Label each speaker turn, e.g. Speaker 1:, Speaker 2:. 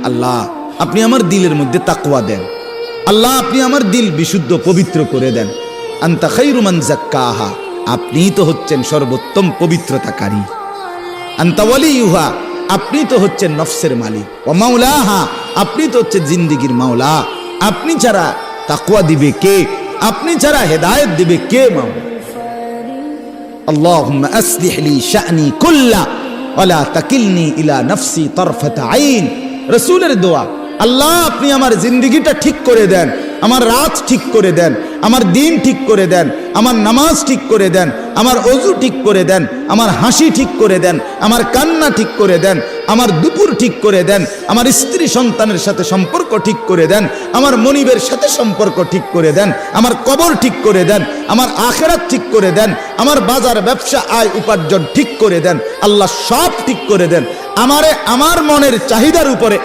Speaker 1: আল্লাহ আপনি আমার দিলের মধ্যে তাকওয়া দেন, আল্লাহ আপনি আমার দিল বিশুদ্ধ পবিত্র করে দেন। আনতা খায়রু মান যাক্কাহা, আপনিই তো হচ্ছেন সর্বোত্তম পবিত্রতাকারী। আনতা ওয়ালিয়ুহা, আপনি তো হচ্ছেন নফসের মালিক। ওয়া মাওলাহা, আপনি তো হচ্ছেন জিন্দেগীর মাওলা। আপনি ছাড়া তাকওয়া দিবে কে? আপনি ছাড়া হেদায়েত দিবে কে মাওলা? আল্লাহুম্মা আসলিহ লি শা'নি কুল্লা ওয়া লা তাকিলনি ইলা নাফসি তারফাতা আইন। রাসূলের দোয়া, আল্লাহ আপনি আমার জিন্দেগিটা ঠিক করে দেন, আমার রাত ঠিক করে দেন, আমার দিন ঠিক করে দেন, আমার নামাজ ঠিক করে দেন, আমার ওযু ঠিক করে দেন, আমার হাসি ঠিক করে দেন, আমার কান্না ঠিক করে দেন, আমার দুপুর ঠিক করে দেন, আমার স্ত্রী সন্তানের সাথে সম্পর্ক ঠিক করে দেন, আমার মনিবের সাথে সম্পর্ক ঠিক করে দেন, আমার কবর ঠিক করে দেন, আমার আখিরাত ঠিক করে দেন, আমার বাজার ব্যবসা আয় উপার্জন ঠিক করে দেন। আল্লাহ সব ঠিক করে দেন। আমারে আমার মনের চাহিদার উপরে